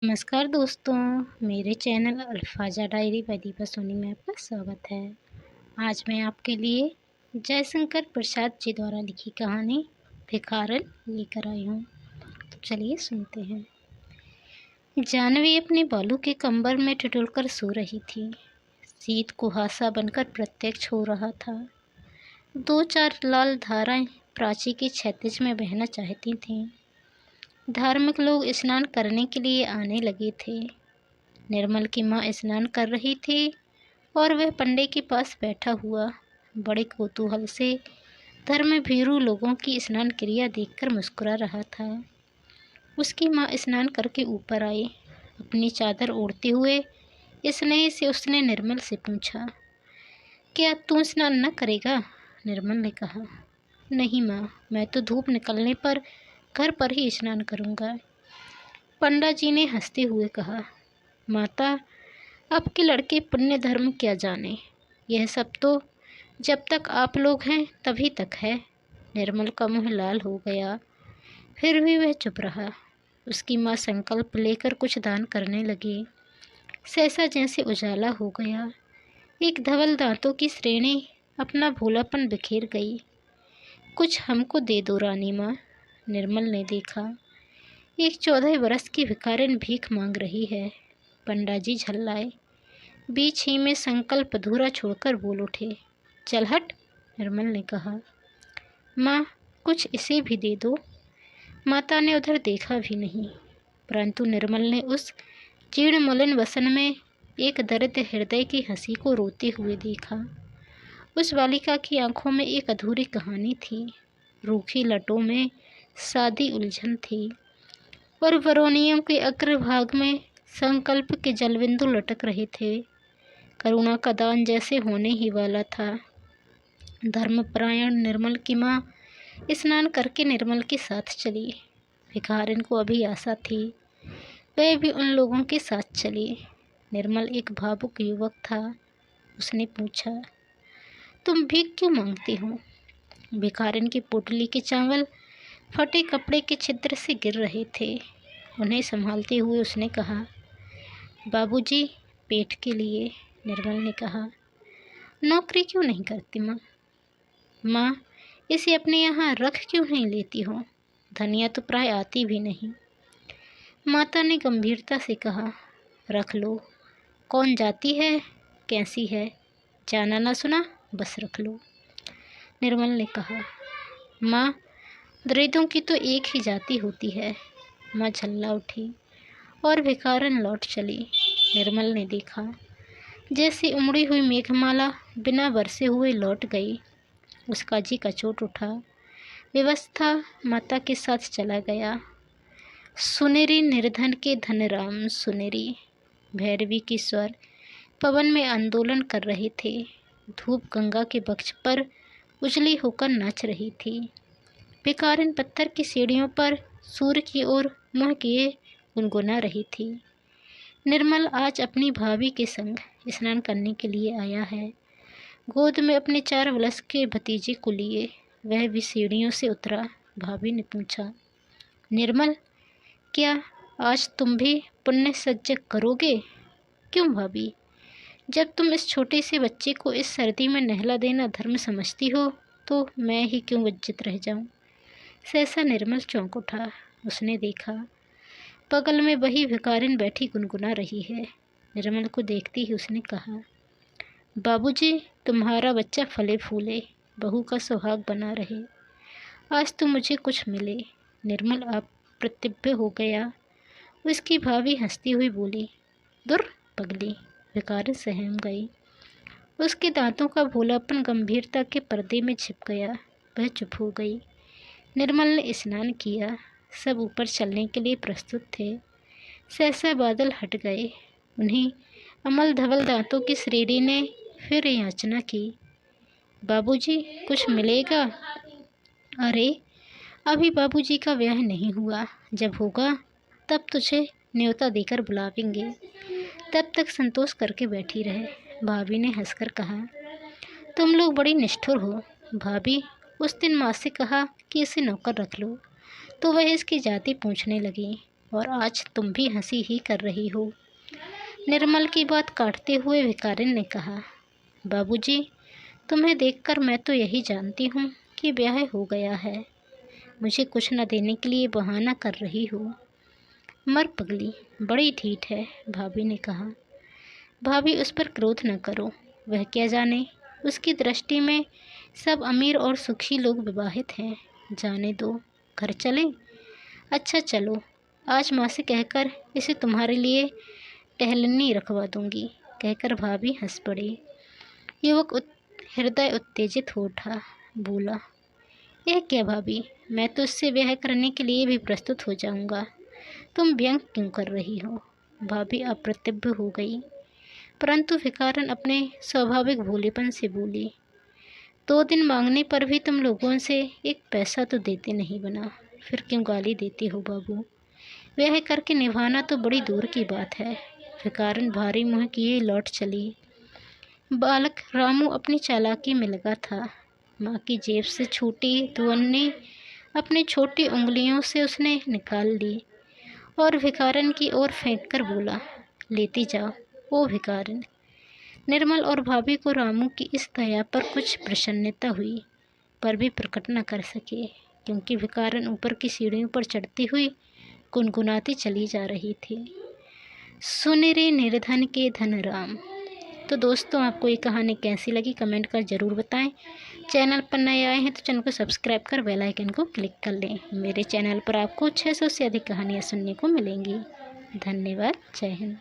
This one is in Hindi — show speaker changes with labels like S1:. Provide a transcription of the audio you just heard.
S1: नमस्कार दोस्तों, मेरे channel Alfaza diary by Deepa Soni में आपका स्वागत है। आज मैं आपके लिए जयशंकर प्रसाद जी द्वारा लिखी कहानी भिखारन लेकर आई हूँ। तो चलिए सुनते हैं। जानवी अपने बालों के कंबल में ठिठुरकर सो रही थी। शीत कुहासा बनकर प्रत्यक्ष हो रहा था। 2-4 लाल धाराएं प्राची के क्षैतिज में बहना चाहती थीं। धार्मिक लोग स्नान करने के लिए आने लगे थे। निर्मल की माँ स्नान कर रही थी और वह पंडे के पास बैठा हुआ बड़े कौतूहल से धर्मभीरू लोगों की स्नान क्रिया देखकर मुस्कुरा रहा था। उसकी माँ स्नान करके ऊपर आई। अपनी चादर ओढ़ते हुए स्नेह से उसने निर्मल से पूछा, क्या तू स्नान न करेगा? निर्मल ने कहा, नहीं माँ, मैं तो धूप निकलने पर घर पर ही स्नान करूँगा। पंडा जी ने हंसते हुए कहा, माता, आपके लड़के पुण्य धर्म क्या जाने। यह सब तो जब तक आप लोग हैं तभी तक है। निर्मल का मुँह लाल हो गया, फिर भी वह चुप रहा। उसकी माँ संकल्प लेकर कुछ दान करने लगी। सहसा जैसे उजाला हो गया। एक धवल दांतों की श्रेणी अपना भोलापन बिखेर गई। कुछ हमको दे दो रानी माँ। निर्मल ने देखा, एक 14 बरस की भिखारिन भीख मांग रही है। पंडा जी झल्लाए। बीच ही में संकल्प अधूरा छोड़कर बोल उठे, चल हट। निर्मल ने कहा, माँ, कुछ इसे भी दे दो। माता ने उधर देखा भी नहीं, परंतु निर्मल ने उस जीर्ण मलिन वसन में एक दर्द हृदय की हंसी को रोते हुए देखा। उस बालिका की आंखों में एक अधूरी कहानी थी। रूखी लटों में सादी उलझन थी और वरोनियों के अग्रभाग में संकल्प के जलबिंदु लटक रहे थे। करुणा का दान जैसे होने ही वाला था। धर्मपरायण निर्मल की माँ स्नान करके निर्मल के साथ चली। भिखारिन को अभी आशा थी, वह भी उन लोगों के साथ चली। निर्मल एक भावुक युवक था। उसने पूछा, तुम भीख क्यों मांगती हो? भिखारिन की पोटली के चावल फटे कपड़े के छिद्र से गिर रहे थे। उन्हें संभालते हुए उसने कहा, बाबूजी, पेट के लिए। निर्मल ने कहा, नौकरी क्यों नहीं करती माँ? माँ, इसे अपने यहाँ रख क्यों नहीं लेती हो? धनिया तो प्राय आती भी नहीं। माता ने गंभीरता से कहा, रख लो। कौन जाती है, कैसी है, जाना ना सुना, बस रख लो। निर्मल ने कहा, माँ, दरिद्रों की तो एक ही जाति होती है। माँ झल्ला उठी और भिखारन लौट चली। निर्मल ने देखा, जैसे उमड़ी हुई मेघमाला बिना बरसे हुए लौट गई। उसका जी कचोट उठा। व्यवस्था माता के साथ चला गया। सुनेरी निर्धन के धनराम सुनेरी। भैरवी की स्वर पवन में आंदोलन कर रहे थे। धूप गंगा के वक्ष पर उजली होकर नाच रही थी। भिखारिन पत्थर की सीढ़ियों पर सूर्य की ओर मुँह किए गुनगुना रही थी। निर्मल आज अपनी भाभी के संग स्नान करने के लिए आया है। गोद में अपने 4 वर्ष के भतीजे को लिए वह भी सीढ़ियों से उतरा। भाभी ने पूछा, निर्मल, क्या आज तुम भी पुण्य सज्जक करोगे? क्यों भाभी? जब तुम इस छोटे से बच्चे को इस सर्दी में नहला देना धर्म समझती हो तो मैं ही क्यों वंचित रह जाऊं? सहसा निर्मल चौंक उठा। उसने देखा, बगल में वही भिखारिन बैठी गुनगुना रही है। निर्मल को देखते ही उसने कहा, बाबूजी, तुम्हारा बच्चा फले फूले, बहू का सुहाग बना रहे। आज तो मुझे कुछ मिले। निर्मल अप्रतिभ हो गया। उसकी भाभी हंसती हुई बोली, दुर पगली। भिखारिन सहम गई। उसके दांतों का भोलापन गंभीरता के पर्दे में छिप गया। वह चुप हो गई। निर्मल ने स्नान किया। सब ऊपर चलने के लिए प्रस्तुत थे। सहसा बादल हट गए। उन्हीं अमल धवल दांतों की श्रेणी ने फिर याचना की, बाबूजी, कुछ मिलेगा? अरे, अभी बाबूजी का ब्याह नहीं हुआ। जब होगा तब तुझे न्योता देकर बुलावेंगे। तब तक संतोष करके बैठी रहे। भाभी ने हंसकर कहा, तुम लोग बड़ी निष्ठुर हो। भाभी, उस दिन माँ से कहा कि इसे नौकर रख लो तो वह इसकी जाति पूछने लगी और आज तुम भी हंसी ही कर रही हो। निर्मल की बात काटते हुए भिखारिन ने कहा, बाबूजी, तुम्हें देखकर मैं तो यही जानती हूँ कि ब्याह हो गया है। मुझे कुछ न देने के लिए बहाना कर रही हो। मर पगली, बड़ी ढीठ है, भाभी ने कहा। भाभी, उस पर क्रोध न करो। वह क्या जाने, उसकी दृष्टि में सब अमीर और सुखी लोग विवाहित हैं। जाने दो, घर चलें? अच्छा चलो, आज माँ से कहकर इसे तुम्हारे लिए टहलनी रखवा दूंगी, कहकर भाभी हंस पड़ी। युवक हृदय उत्तेजित हो उठा, बोला, यह क्या भाभी, मैं तो इससे ब्याह करने के लिए भी प्रस्तुत हो जाऊंगा। तुम व्यंग क्यों कर रही हो? भाभी अप्रतिभ हो गई, परंतु भिखारन अपने स्वाभाविक भोलेपन से बोली, 2 दिन मांगने पर भी तुम लोगों से एक पैसा तो देते नहीं बना, फिर क्यों गाली देती हो बाबू? ब्याह करके निभाना तो बड़ी दूर की बात है। भिखारन भारी मुँह किए लौट चली। बालक रामू अपनी चालाकी में लगा था। माँ की जेब से छूटी दुअन्नी अपनी छोटी उंगलियों से उसने निकाल ली और भिखारन की ओर फेंक कर बोला, लेती जाओ ओ भिखारन। निर्मल और भाभी को रामू की इस दया पर कुछ प्रसन्नता हुई, पर भी प्रकट न कर सके, क्योंकि भिखारन ऊपर की सीढ़ियों पर चढ़ती हुई गुनगुनाती चली जा रही थी, सुन रे निर्धन के धन राम। तो दोस्तों, आपको ये कहानी कैसी लगी कमेंट कर ज़रूर बताएं। चैनल पर नए आए हैं तो चैनल को सब्सक्राइब कर बेल आइकन को क्लिक कर लें। मेरे चैनल पर आपको 600 से अधिक कहानियाँ सुनने को मिलेंगी। धन्यवाद। जय हिंद।